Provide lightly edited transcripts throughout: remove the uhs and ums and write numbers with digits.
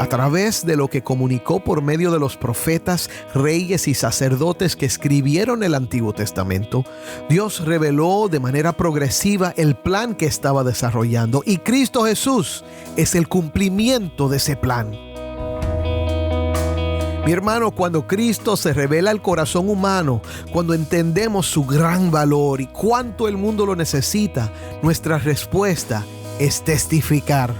A través de lo que comunicó por medio de los profetas, reyes y sacerdotes que escribieron el Antiguo Testamento, Dios reveló de manera progresiva el plan que estaba desarrollando, y Cristo Jesús es el cumplimiento de ese plan. Mi hermano, cuando Cristo se revela al corazón humano, cuando entendemos su gran valor y cuánto el mundo lo necesita, nuestra respuesta es testificar.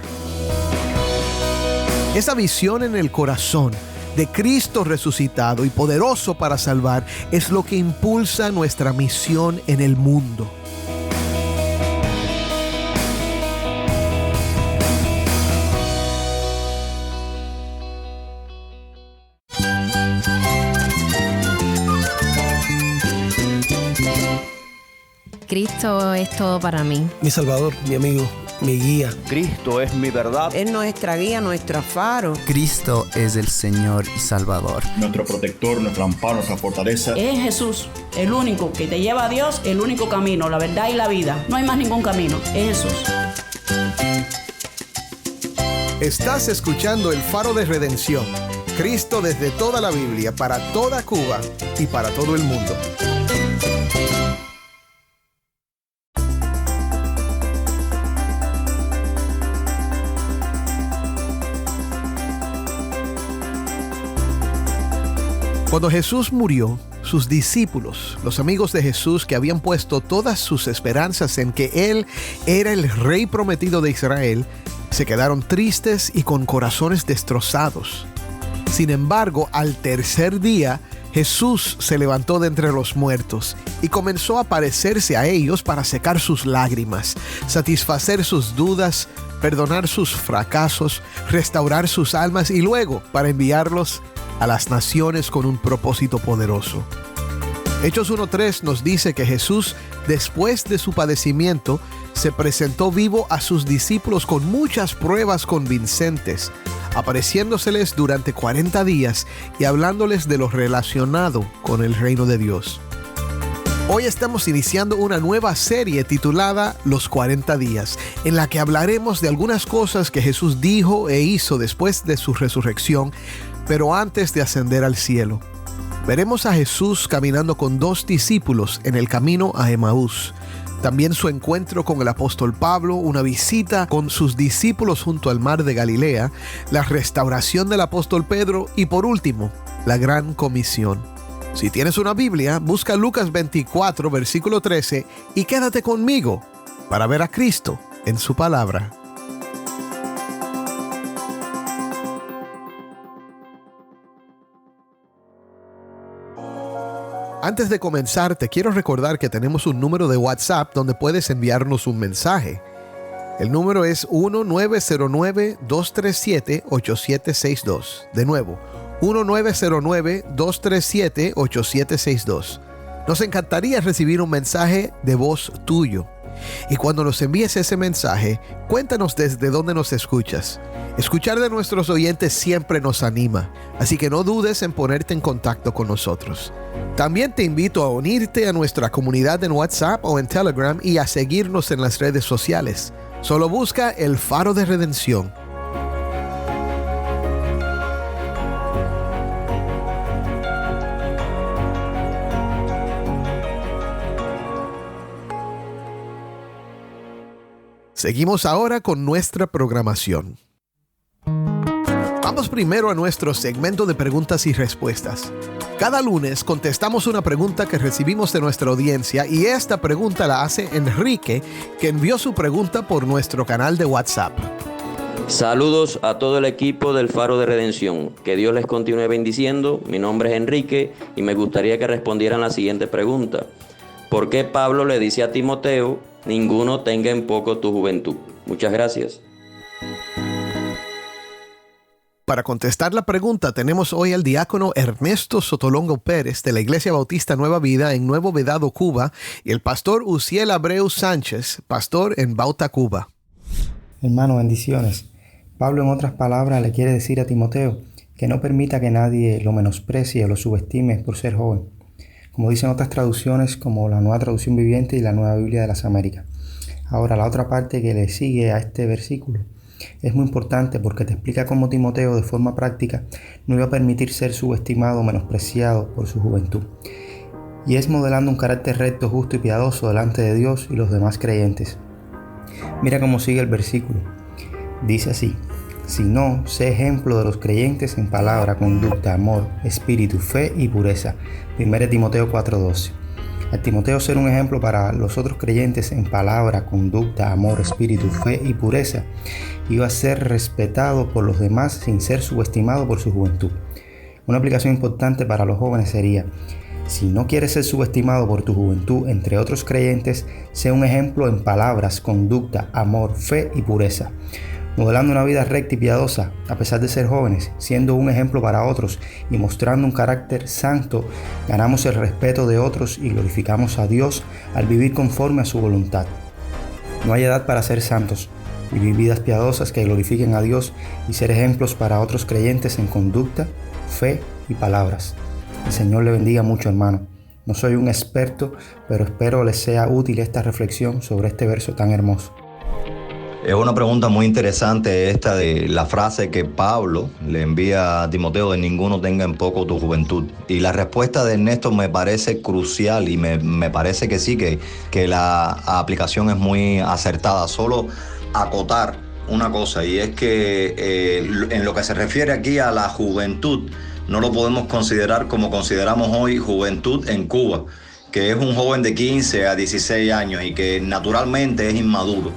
Esa visión en el corazón de Cristo resucitado y poderoso para salvar es lo que impulsa nuestra misión en el mundo. Cristo es todo para mí. Mi Salvador, mi amigo, mi guía. Cristo es mi verdad. Es nuestra guía, nuestro faro. Cristo es el Señor y Salvador. Nuestro protector, nuestro amparo, nuestra fortaleza. Es Jesús, el único que te lleva a Dios, el único camino, la verdad y la vida. No hay más ningún camino, es Jesús. Estás escuchando El Faro de Redención. Cristo desde toda la Biblia, para toda Cuba y para todo el mundo. Cuando Jesús murió, sus discípulos, los amigos de Jesús que habían puesto todas sus esperanzas en que Él era el Rey prometido de Israel, se quedaron tristes y con corazones destrozados. Sin embargo, al tercer día, Jesús se levantó de entre los muertos y comenzó a aparecerse a ellos para secar sus lágrimas, satisfacer sus dudas, perdonar sus fracasos, restaurar sus almas y luego para enviarlos a las naciones con un propósito poderoso. Hechos 1:3 nos dice que Jesús, después de su padecimiento, se presentó vivo a sus discípulos con muchas pruebas convincentes, apareciéndoseles durante 40 días y hablándoles de lo relacionado con el reino de Dios. Hoy estamos iniciando una nueva serie titulada Los 40 días, en la que hablaremos de algunas cosas que Jesús dijo e hizo después de su resurrección, pero antes de ascender al cielo. Veremos a Jesús caminando con 2 discípulos en el camino a Emaús. También su encuentro con el apóstol Pablo, una visita con sus discípulos junto al mar de Galilea, la restauración del apóstol Pedro y por último, la gran comisión. Si tienes una Biblia, busca Lucas 24, versículo 13 y quédate conmigo para ver a Cristo en su palabra. Antes de comenzar, te quiero recordar que tenemos un número de WhatsApp donde puedes enviarnos un mensaje. El número es 1-909-237-8762. De nuevo, 1-909-237-8762. Nos encantaría recibir un mensaje de voz tuyo. Y cuando nos envíes ese mensaje, cuéntanos desde dónde nos escuchas. Escuchar de nuestros oyentes siempre nos anima, así que no dudes en ponerte en contacto con nosotros. También te invito a unirte a nuestra comunidad en WhatsApp o en Telegram y a seguirnos en las redes sociales. Solo busca El Faro de Redención. Seguimos ahora con nuestra programación. Vamos primero a nuestro segmento de preguntas y respuestas. Cada lunes contestamos una pregunta que recibimos de nuestra audiencia y esta pregunta la hace Enrique, que envió su pregunta por nuestro canal de WhatsApp. Saludos a todo el equipo del Faro de Redención. Que Dios les continúe bendiciendo. Mi nombre es Enrique y me gustaría que respondieran la siguiente pregunta. ¿Por qué Pablo le dice a Timoteo, ninguno tenga en poco tu juventud? Muchas gracias. Para contestar la pregunta tenemos hoy al diácono Ernesto Sotolongo Pérez de la Iglesia Bautista Nueva Vida en Nuevo Vedado, Cuba, y el pastor Uziel Abreu Sánchez, pastor en Bauta, Cuba. Hermano, bendiciones. Pablo, en otras palabras, le quiere decir a Timoteo que no permita que nadie lo menosprecie o lo subestime por ser joven, como dicen otras traducciones como la Nueva Traducción Viviente y la Nueva Biblia de las Américas. Ahora, la otra parte que le sigue a este versículo Es muy importante porque te explica cómo Timoteo de forma práctica no iba a permitir ser subestimado o menospreciado por su juventud. Y es modelando un carácter recto, justo y piadoso delante de Dios y los demás creyentes. Mira cómo sigue el versículo. Dice así: si no, sé ejemplo de los creyentes en palabra, conducta, amor, espíritu, fe y pureza. 1 Timoteo 4:12. A Timoteo ser un ejemplo para los otros creyentes en palabra, conducta, amor, espíritu, fe y pureza, iba a ser respetado por los demás sin ser subestimado por su juventud. Una aplicación importante para los jóvenes sería: si no quieres ser subestimado por tu juventud entre otros creyentes, sé un ejemplo en palabras, conducta, amor, fe y pureza. Modelando una vida recta y piadosa, a pesar de ser jóvenes, siendo un ejemplo para otros y mostrando un carácter santo, ganamos el respeto de otros y glorificamos a Dios al vivir conforme a su voluntad. No hay edad para ser santos, vivir vidas piadosas que glorifiquen a Dios y ser ejemplos para otros creyentes en conducta, fe y palabras. El Señor le bendiga mucho, hermano. No soy un experto, pero espero les sea útil esta reflexión sobre este verso tan hermoso. Es una pregunta muy interesante esta de la frase que Pablo le envía a Timoteo de ninguno tenga en poco tu juventud. Y la respuesta de Ernesto me parece crucial y me parece que sí, que la aplicación es muy acertada. Solo acotar una cosa, y es que en lo que se refiere aquí a la juventud, no lo podemos considerar como consideramos hoy juventud en Cuba, que es un joven de 15 a 16 años y que naturalmente es inmaduro.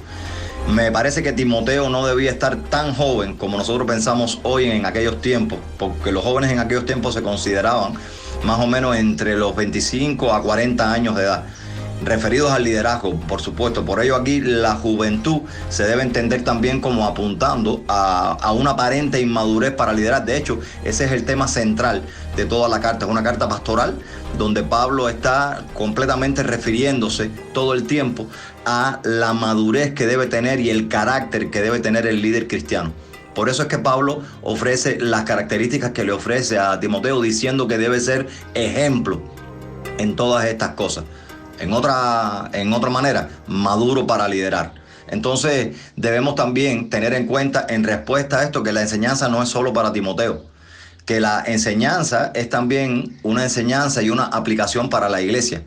Me parece que Timoteo no debía estar tan joven como nosotros pensamos hoy en aquellos tiempos, porque los jóvenes en aquellos tiempos se consideraban más o menos entre los 25 a 40 años de edad, referidos al liderazgo, por supuesto. Por ello aquí la juventud se debe entender también como apuntando a una aparente inmadurez para liderar. De hecho, ese es el tema central de toda la carta. Es una carta pastoral donde Pablo está completamente refiriéndose todo el tiempo a la madurez que debe tener y el carácter que debe tener el líder cristiano. Por eso es que Pablo ofrece las características que le ofrece a Timoteo, diciendo que debe ser ejemplo en todas estas cosas. En otra manera, maduro para liderar. Entonces debemos también tener en cuenta, en respuesta a esto, que la enseñanza no es solo para Timoteo, que la enseñanza es también una enseñanza y una aplicación para la iglesia,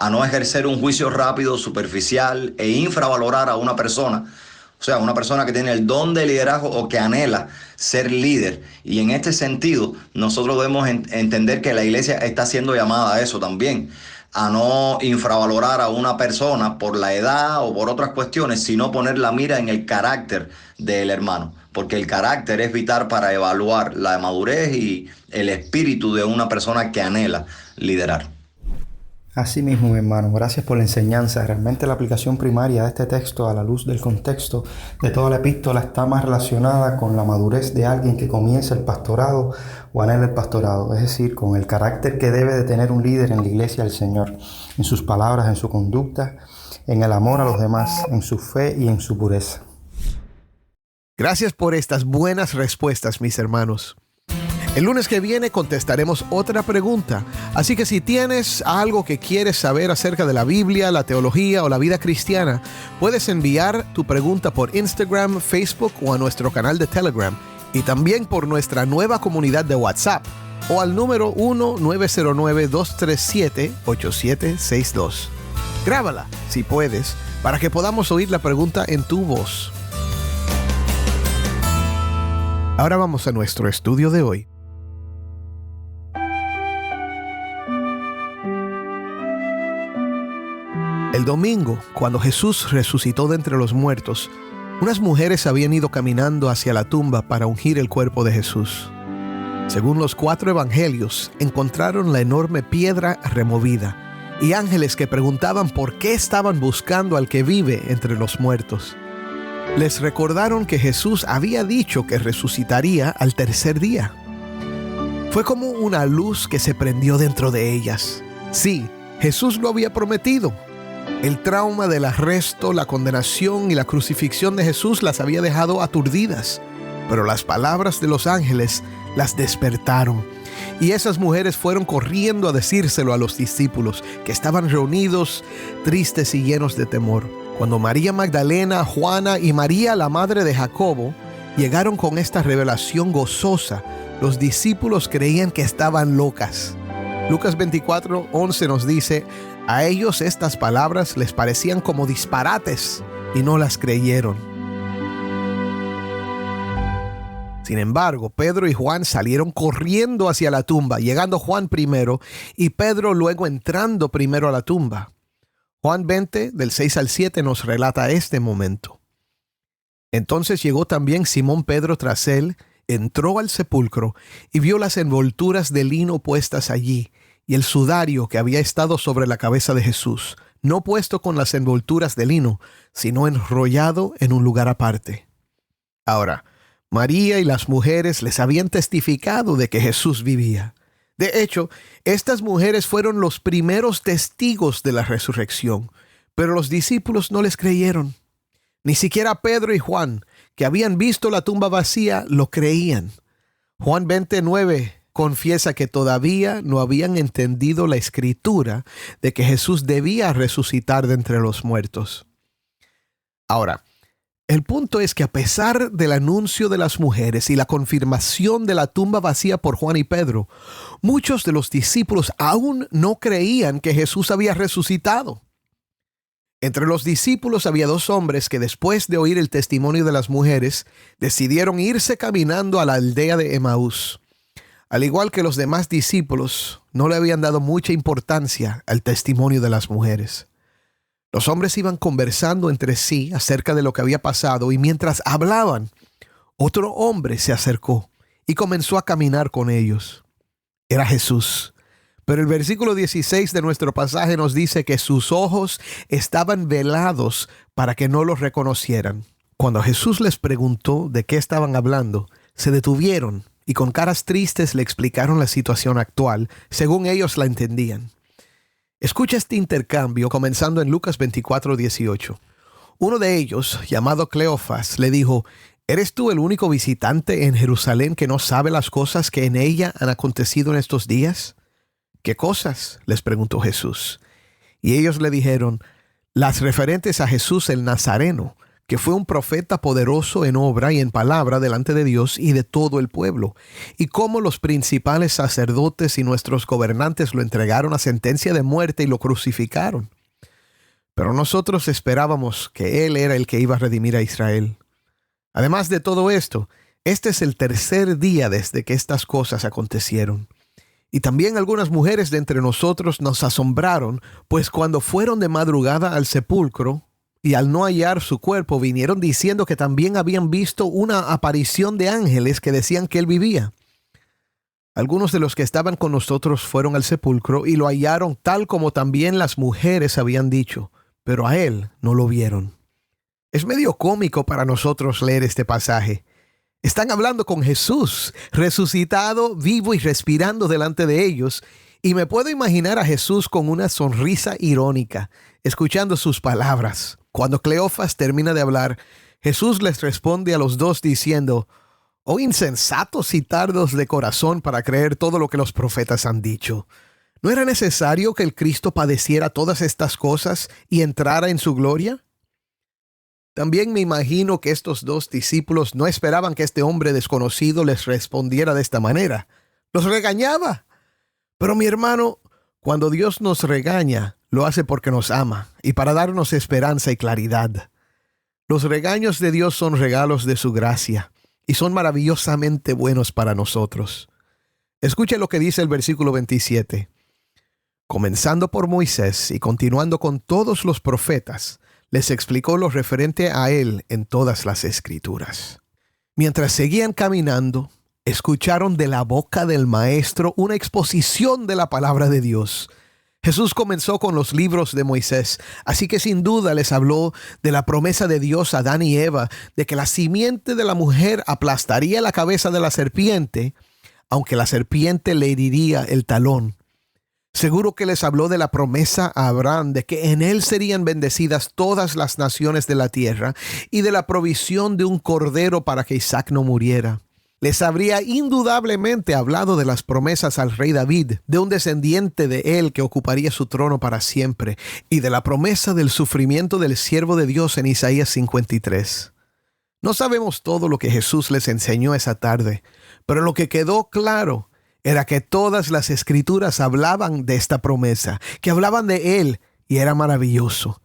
a no ejercer un juicio rápido, superficial e infravalorar a una persona. O sea, una persona que tiene el don de liderazgo o que anhela ser líder. Y en este sentido, nosotros debemos entender que la iglesia está siendo llamada a eso también, a no infravalorar a una persona por la edad o por otras cuestiones, sino poner la mira en el carácter del hermano, porque el carácter es vital para evaluar la madurez y el espíritu de una persona que anhela liderar. Así mismo, mi hermano, gracias por la enseñanza. Realmente la aplicación primaria de este texto, a la luz del contexto de toda la epístola, está más relacionada con la madurez de alguien que comienza el pastorado o anhela el pastorado, es decir, con el carácter que debe de tener un líder en la iglesia del Señor, en sus palabras, en su conducta, en el amor a los demás, en su fe y en su pureza. Gracias por estas buenas respuestas, mis hermanos. El lunes que viene contestaremos otra pregunta, así que si tienes algo que quieres saber acerca de la Biblia, la teología o la vida cristiana, puedes enviar tu pregunta por Instagram, Facebook o a nuestro canal de Telegram, y también por nuestra nueva comunidad de WhatsApp o al número 1-909-237-8762. Grábala, si puedes, para que podamos oír la pregunta en tu voz. Ahora vamos a nuestro estudio de hoy. El domingo, cuando Jesús resucitó de entre los muertos, unas mujeres habían ido caminando hacia la tumba para ungir el cuerpo de Jesús. Según los 4 evangelios, encontraron la enorme piedra removida y ángeles que preguntaban por qué estaban buscando al que vive entre los muertos. Les recordaron que Jesús había dicho que resucitaría al tercer día. Fue como una luz que se prendió dentro de ellas. Sí, Jesús lo había prometido. El trauma del arresto, la condenación y la crucifixión de Jesús las había dejado aturdidas, pero las palabras de los ángeles las despertaron. Y esas mujeres fueron corriendo a decírselo a los discípulos, que estaban reunidos, tristes y llenos de temor. Cuando María Magdalena, Juana y María, la madre de Jacobo, llegaron con esta revelación gozosa, los discípulos creían que estaban locas. Lucas 24:11 nos dice: a ellos estas palabras les parecían como disparates y no las creyeron. Sin embargo, Pedro y Juan salieron corriendo hacia la tumba, llegando Juan primero y Pedro luego entrando primero a la tumba. Juan 20, del 6 al 7, nos relata este momento. Entonces llegó también Simón Pedro tras él, entró al sepulcro y vio las envolturas de lino puestas allí y el sudario que había estado sobre la cabeza de Jesús, no puesto con las envolturas de lino, sino enrollado en un lugar aparte. Ahora, María y las mujeres les habían testificado de que Jesús vivía. De hecho, estas mujeres fueron los primeros testigos de la resurrección, pero los discípulos no les creyeron. Ni siquiera Pedro y Juan, que habían visto la tumba vacía, lo creían. Juan 29 confiesa que todavía no habían entendido la escritura de que Jesús debía resucitar de entre los muertos. Ahora, el punto es que a pesar del anuncio de las mujeres y la confirmación de la tumba vacía por Juan y Pedro, muchos de los discípulos aún no creían que Jesús había resucitado. Entre los discípulos había 2 hombres que después de oír el testimonio de las mujeres, decidieron irse caminando a la aldea de Emaús. Al igual que los demás discípulos, no le habían dado mucha importancia al testimonio de las mujeres. Los hombres iban conversando entre sí acerca de lo que había pasado y mientras hablaban, otro hombre se acercó y comenzó a caminar con ellos. Era Jesús. Pero el versículo 16 de nuestro pasaje nos dice que sus ojos estaban velados para que no los reconocieran. Cuando Jesús les preguntó de qué estaban hablando, se detuvieron y con caras tristes le explicaron la situación actual, según ellos la entendían. Escucha este intercambio comenzando en Lucas 24:18. Uno de ellos, llamado Cleofas, le dijo: ¿eres tú el único visitante en Jerusalén que no sabe las cosas que en ella han acontecido en estos días? ¿Qué cosas?, les preguntó Jesús. Y ellos le dijeron: las referentes a Jesús el Nazareno, que fue un profeta poderoso en obra y en palabra delante de Dios y de todo el pueblo, y cómo los principales sacerdotes y nuestros gobernantes lo entregaron a sentencia de muerte y lo crucificaron. Pero nosotros esperábamos que Él era el que iba a redimir a Israel. Además de todo esto, este es el 3er día desde que estas cosas acontecieron. Y también algunas mujeres de entre nosotros nos asombraron, pues cuando fueron de madrugada al sepulcro, y al no hallar su cuerpo, vinieron diciendo que también habían visto una aparición de ángeles que decían que él vivía. Algunos de los que estaban con nosotros fueron al sepulcro y lo hallaron tal como también las mujeres habían dicho, pero a él no lo vieron. Es medio cómico para nosotros leer este pasaje. Están hablando con Jesús, resucitado, vivo y respirando delante de ellos, y me puedo imaginar a Jesús con una sonrisa irónica, escuchando sus palabras. Cuando Cleofas termina de hablar, Jesús les responde a los 2 diciendo: «Oh insensatos y tardos de corazón para creer todo lo que los profetas han dicho. ¿No era necesario que el Cristo padeciera todas estas cosas y entrara en su gloria?» También me imagino que estos 2 discípulos no esperaban que este hombre desconocido les respondiera de esta manera. Los regañaba. Pero mi hermano, cuando Dios nos regaña, lo hace porque nos ama y para darnos esperanza y claridad. Los regaños de Dios son regalos de su gracia y son maravillosamente buenos para nosotros. Escuche lo que dice el versículo 27. Comenzando por Moisés y continuando con todos los profetas, les explicó lo referente a él en todas las escrituras. Mientras seguían caminando, escucharon de la boca del Maestro una exposición de la palabra de Dios. Jesús comenzó con los libros de Moisés, así que sin duda les habló de la promesa de Dios a Adán y Eva, de que la simiente de la mujer aplastaría la cabeza de la serpiente, aunque la serpiente le heriría el talón. Seguro que les habló de la promesa a Abraham de que en él serían bendecidas todas las naciones de la tierra y de la provisión de un cordero para que Isaac no muriera. les habría indudablemente hablado de las promesas al rey David, de un descendiente de él que ocuparía su trono para siempre, y de la promesa del sufrimiento del siervo de Dios en Isaías 53. No sabemos todo lo que Jesús les enseñó esa tarde, pero lo que quedó claro era que todas las escrituras hablaban de esta promesa, que hablaban de él, y era maravilloso.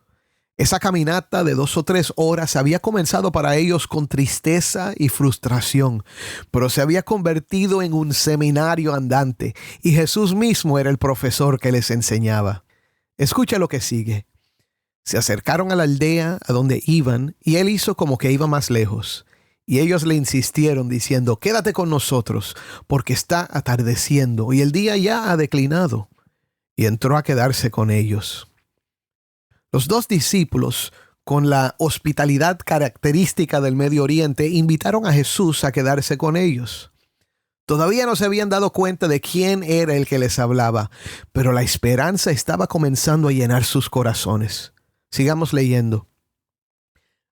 Esa caminata de 2 o 3 horas había comenzado para ellos con tristeza y frustración, pero se había convertido en un seminario andante, y Jesús mismo era el profesor que les enseñaba. Escucha lo que sigue. Se acercaron a la aldea a donde iban, y él hizo como que iba más lejos. Y ellos le insistieron diciendo: «Quédate con nosotros, porque está atardeciendo, y el día ya ha declinado». Y entró a quedarse con ellos. Los 2 discípulos, con la hospitalidad característica del Medio Oriente, invitaron a Jesús a quedarse con ellos. Todavía no se habían dado cuenta de quién era el que les hablaba, pero la esperanza estaba comenzando a llenar sus corazones. Sigamos leyendo.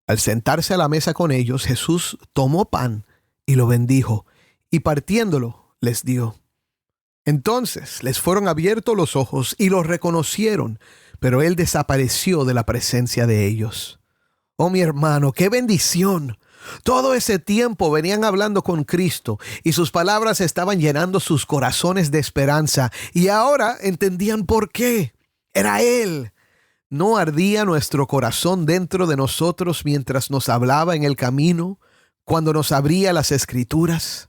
Al sentarse a la mesa con ellos, Jesús tomó pan y lo bendijo, y partiéndolo les dio. Entonces les fueron abiertos los ojos y lo reconocieron, pero él desapareció de la presencia de ellos. Oh, mi hermano, qué bendición. Todo ese tiempo venían hablando con Cristo y sus palabras estaban llenando sus corazones de esperanza, y ahora entendían por qué. Era Él. ¿No ardía nuestro corazón dentro de nosotros mientras nos hablaba en el camino, cuando nos abría las Escrituras?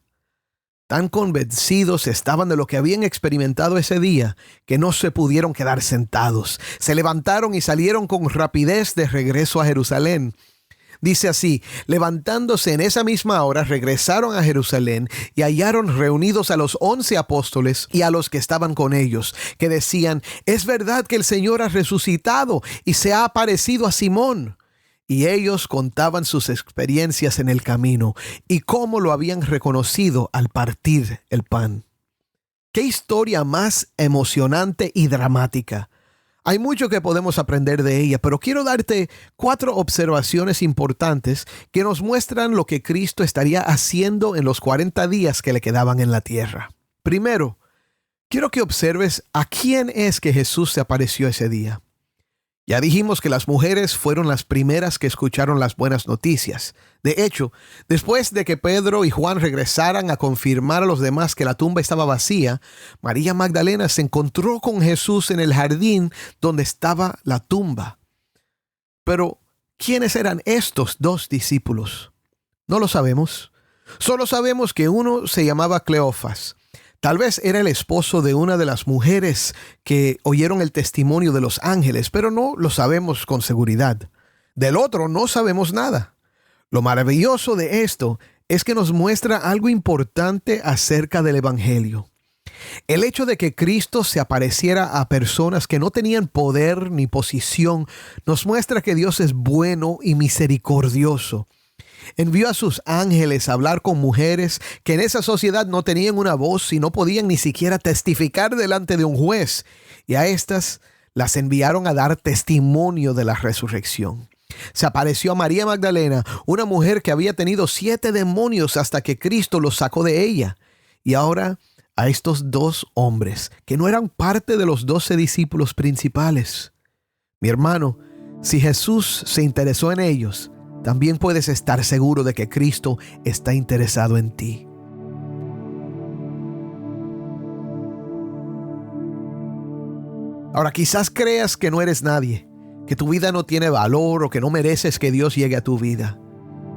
Tan convencidos estaban de lo que habían experimentado ese día que no se pudieron quedar sentados. Se levantaron y salieron con rapidez de regreso a Jerusalén. Dice así: levantándose en esa misma hora, regresaron a Jerusalén y hallaron reunidos a los 11 apóstoles y a los que estaban con ellos, que decían: «Es verdad que el Señor ha resucitado y se ha aparecido a Simón». Y ellos contaban sus experiencias en el camino y cómo lo habían reconocido al partir el pan. ¡Qué historia más emocionante y dramática! Hay mucho que podemos aprender de ella, pero quiero darte 4 observaciones importantes que nos muestran lo que Cristo estaría haciendo en los 40 días que le quedaban en la tierra. Primero, quiero que observes a quién es que Jesús se apareció ese día. Ya dijimos que las mujeres fueron las primeras que escucharon las buenas noticias. De hecho, después de que Pedro y Juan regresaran a confirmar a los demás que la tumba estaba vacía, María Magdalena se encontró con Jesús en el jardín donde estaba la tumba. Pero, ¿quiénes eran estos 2 discípulos? No lo sabemos. Solo sabemos que uno se llamaba Cleofas. Tal vez era el esposo de una de las mujeres que oyeron el testimonio de los ángeles, pero no lo sabemos con seguridad. Del otro no sabemos nada. Lo maravilloso de esto es que nos muestra algo importante acerca del Evangelio. El hecho de que Cristo se apareciera a personas que no tenían poder ni posición nos muestra que Dios es bueno y misericordioso. Envió a sus ángeles a hablar con mujeres que en esa sociedad no tenían una voz y no podían ni siquiera testificar delante de un juez. Y a estas las enviaron a dar testimonio de la resurrección. Se apareció a María Magdalena, una mujer que había tenido 7 demonios hasta que Cristo los sacó de ella. Y ahora a estos 2 hombres que no eran parte de los 12 discípulos principales. Mi hermano, si Jesús se interesó en ellos, también puedes estar seguro de que Cristo está interesado en ti. Ahora, quizás creas que no eres nadie, que tu vida no tiene valor o que no mereces que Dios llegue a tu vida.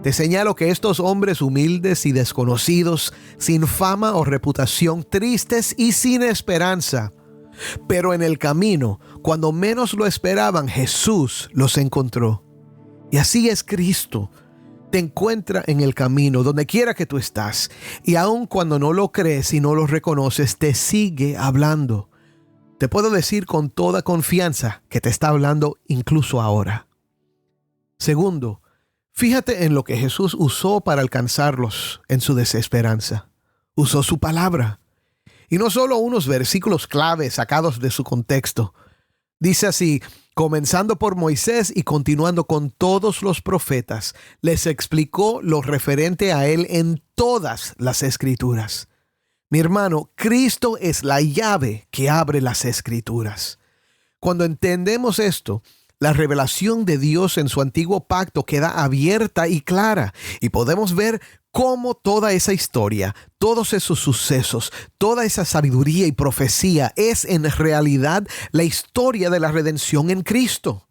Te señalo que estos hombres humildes y desconocidos, sin fama o reputación, tristes y sin esperanza, pero en el camino, cuando menos lo esperaban, Jesús los encontró. Y así es Cristo. Te encuentra en el camino, donde quiera que tú estás. Y aun cuando no lo crees y no lo reconoces, te sigue hablando. Te puedo decir con toda confianza que te está hablando incluso ahora. Segundo, fíjate en lo que Jesús usó para alcanzarlos en su desesperanza. Usó su palabra. Y no solo unos versículos clave sacados de su contexto. Dice así: Comenzando por Moisés y continuando con todos los profetas, les explicó lo referente a él en todas las escrituras. Mi hermano, Cristo es la llave que abre las escrituras. Cuando entendemos esto, la revelación de Dios en su antiguo pacto queda abierta y clara, y podemos ver cómo toda esa historia, todos esos sucesos, toda esa sabiduría y profecía es en realidad la historia de la redención en Cristo.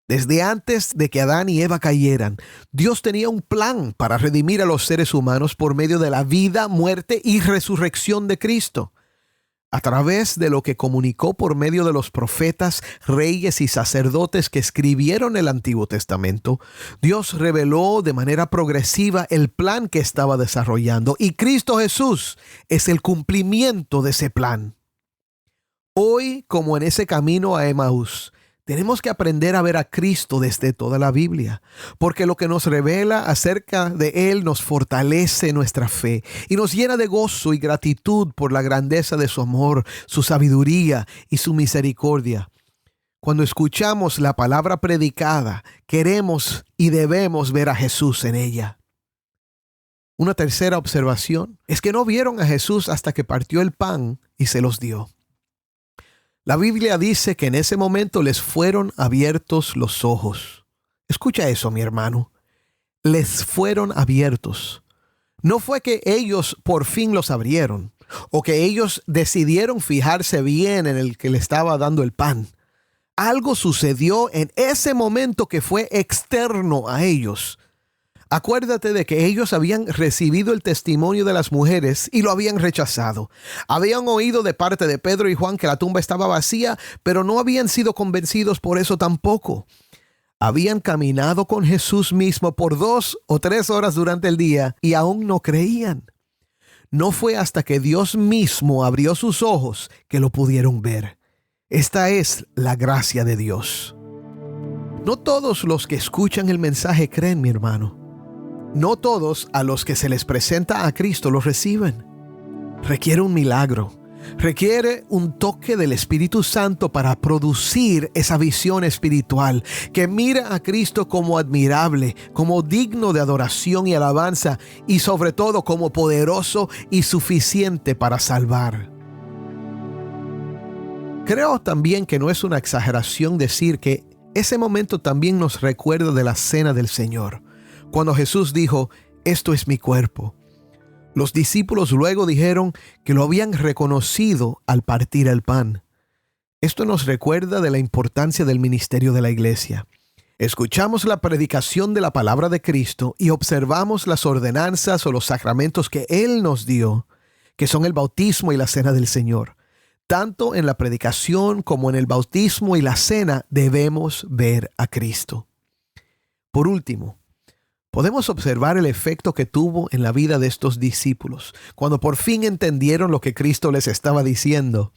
Desde antes de que Adán y Eva cayeran, Dios tenía un plan para redimir a los seres humanos por medio de la vida, muerte y resurrección de Cristo. A través de lo que comunicó por medio de los profetas, reyes y sacerdotes que escribieron el Antiguo Testamento, Dios reveló de manera progresiva el plan que estaba desarrollando, y Cristo Jesús es el cumplimiento de ese plan. Hoy, como en ese camino a Emaús, tenemos que aprender a ver a Cristo desde toda la Biblia, porque lo que nos revela acerca de Él nos fortalece nuestra fe y nos llena de gozo y gratitud por la grandeza de su amor, su sabiduría y su misericordia. Cuando escuchamos la palabra predicada, queremos y debemos ver a Jesús en ella. Una tercera observación es que no vieron a Jesús hasta que partió el pan y se los dio. La Biblia dice que en ese momento les fueron abiertos los ojos. Escucha eso, mi hermano. Les fueron abiertos. No fue que ellos por fin los abrieron o que ellos decidieron fijarse bien en el que le estaba dando el pan. Algo sucedió en ese momento que fue externo a ellos. Acuérdate de que ellos habían recibido el testimonio de las mujeres y lo habían rechazado. Habían oído de parte de Pedro y Juan que la tumba estaba vacía, pero no habían sido convencidos por eso tampoco. Habían caminado con Jesús mismo por 2 o 3 horas durante el día y aún no creían. No fue hasta que Dios mismo abrió sus ojos que lo pudieron ver. Esta es la gracia de Dios. No todos los que escuchan el mensaje creen, mi hermano. No todos a los que se les presenta a Cristo lo reciben. Requiere un milagro. Requiere un toque del Espíritu Santo para producir esa visión espiritual que mira a Cristo como admirable, como digno de adoración y alabanza y sobre todo como poderoso y suficiente para salvar. Creo también que no es una exageración decir que ese momento también nos recuerda de la cena del Señor. Cuando Jesús dijo, esto es mi cuerpo. Los discípulos luego dijeron que lo habían reconocido al partir el pan. Esto nos recuerda de la importancia del ministerio de la iglesia. Escuchamos la predicación de la palabra de Cristo y observamos las ordenanzas o los sacramentos que Él nos dio, que son el bautismo y la cena del Señor. Tanto en la predicación como en el bautismo y la cena debemos ver a Cristo. Por último, podemos observar el efecto que tuvo en la vida de estos discípulos cuando por fin entendieron lo que Cristo les estaba diciendo.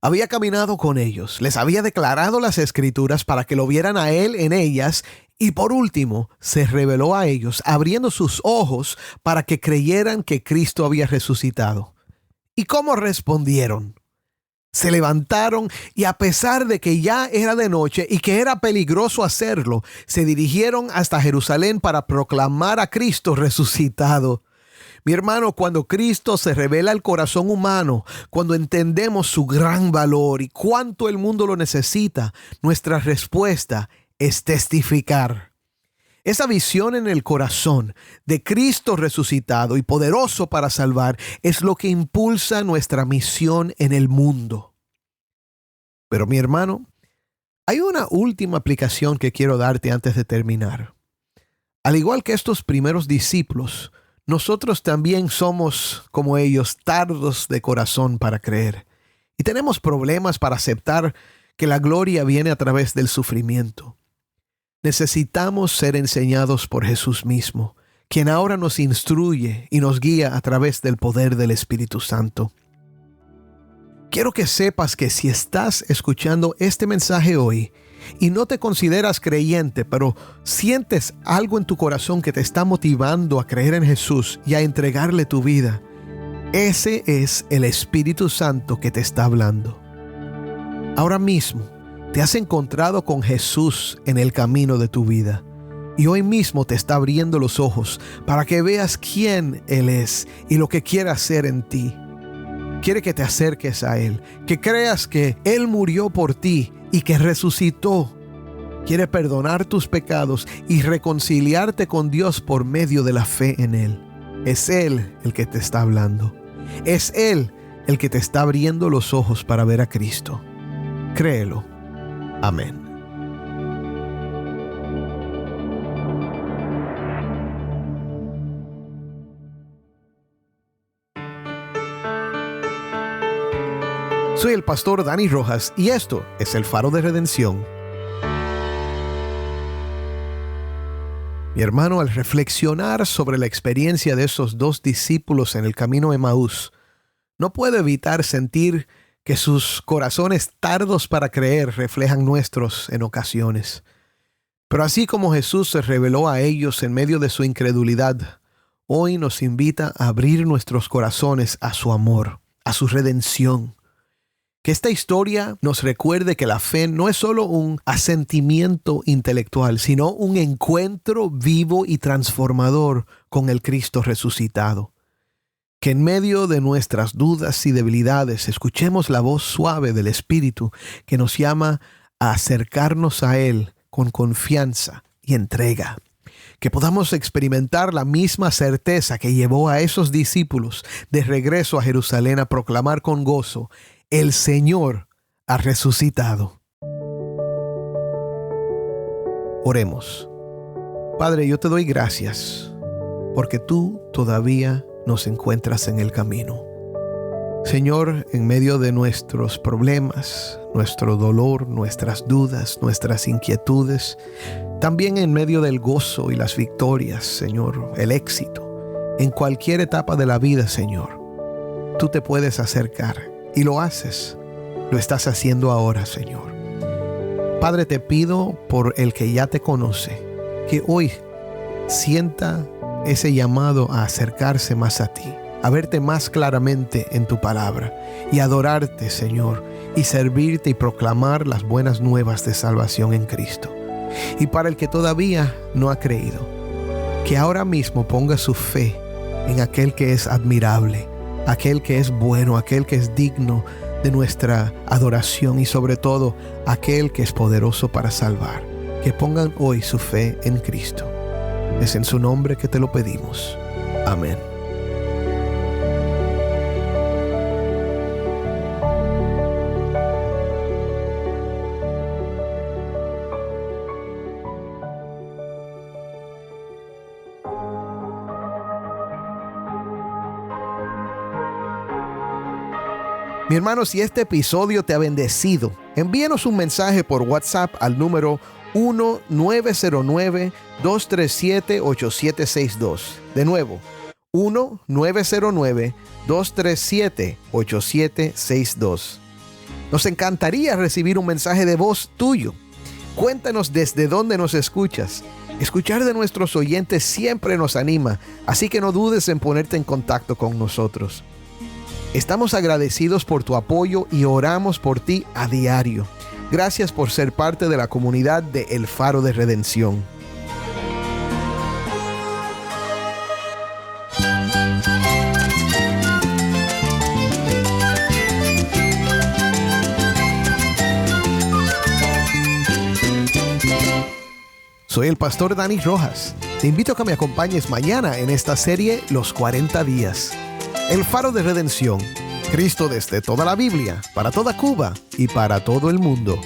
Había caminado con ellos, les había declarado las Escrituras para que lo vieran a Él en ellas y por último se reveló a ellos abriendo sus ojos para que creyeran que Cristo había resucitado. ¿Y cómo respondieron? Se levantaron y a pesar de que ya era de noche y que era peligroso hacerlo, se dirigieron hasta Jerusalén para proclamar a Cristo resucitado. Mi hermano, cuando Cristo se revela al corazón humano, cuando entendemos su gran valor y cuánto el mundo lo necesita, nuestra respuesta es testificar. Esa visión en el corazón de Cristo resucitado y poderoso para salvar es lo que impulsa nuestra misión en el mundo. Pero mi hermano, hay una última aplicación que quiero darte antes de terminar. Al igual que estos primeros discípulos, nosotros también somos, como ellos, tardos de corazón para creer. Y tenemos problemas para aceptar que la gloria viene a través del sufrimiento. Necesitamos ser enseñados por Jesús mismo, quien ahora nos instruye y nos guía a través del poder del Espíritu Santo. Quiero que sepas que si estás escuchando este mensaje hoy y no te consideras creyente, pero sientes algo en tu corazón que te está motivando a creer en Jesús y a entregarle tu vida, ese es el Espíritu Santo que te está hablando. Ahora mismo, Te has encontrado con Jesús en el camino de tu vida. Y hoy mismo te está abriendo los ojos para que veas quién Él es y lo que quiere hacer en ti. Quiere que te acerques a Él, que creas que Él murió por ti y que resucitó. Quiere perdonar tus pecados y reconciliarte con Dios por medio de la fe en Él. Es Él el que te está hablando. Es Él el que te está abriendo los ojos para ver a Cristo. Créelo. Amén. Soy el pastor Dani Rojas y esto es el Faro de Redención. Mi hermano, al reflexionar sobre la experiencia de esos dos discípulos en el camino de Emaús, no puedo evitar sentir que sus corazones tardos para creer reflejan nuestros en ocasiones. Pero así como Jesús se reveló a ellos en medio de su incredulidad, hoy nos invita a abrir nuestros corazones a su amor, a su redención. Que esta historia nos recuerde que la fe no es solo un asentimiento intelectual, sino un encuentro vivo y transformador con el Cristo resucitado. Que en medio de nuestras dudas y debilidades escuchemos la voz suave del Espíritu que nos llama a acercarnos a Él con confianza y entrega. Que podamos experimentar la misma certeza que llevó a esos discípulos de regreso a Jerusalén a proclamar con gozo: el Señor ha resucitado. Oremos. Padre, yo te doy gracias porque tú todavía nos encuentras en el camino. Señor, en medio de nuestros problemas, nuestro dolor, nuestras dudas, nuestras inquietudes, también en medio del gozo y las victorias, Señor, el éxito, en cualquier etapa de la vida, Señor, tú te puedes acercar. Y lo haces, lo estás haciendo ahora, Señor. Padre, te pido por el que ya te conoce, que hoy sienta ese llamado a acercarse más a ti, a verte más claramente en tu palabra y adorarte, Señor, y servirte y proclamar las buenas nuevas de salvación en Cristo. Y para el que todavía no ha creído, que ahora mismo ponga su fe en aquel que es admirable, aquel que es bueno, aquel que es digno de nuestra adoración y sobre todo aquel que es poderoso para salvar. Que pongan hoy su fe en Cristo. Es en su nombre que te lo pedimos. Amén. Mi hermano, si este episodio te ha bendecido, envíanos un mensaje por WhatsApp al número 1-909-237-8762. De nuevo, 1-909-237-8762. Nos encantaría recibir un mensaje de voz tuyo. Cuéntanos desde dónde nos escuchas. Escuchar de nuestros oyentes siempre nos anima, así que no dudes en ponerte en contacto con nosotros. Estamos agradecidos por tu apoyo y oramos por ti a diario. Gracias por ser parte de la comunidad de El Faro de Redención. Soy el pastor Dani Rojas. Te invito a que me acompañes mañana en esta serie Los 40 días. El Faro de Redención. Cristo desde toda la Biblia, para toda Cuba y para todo el mundo.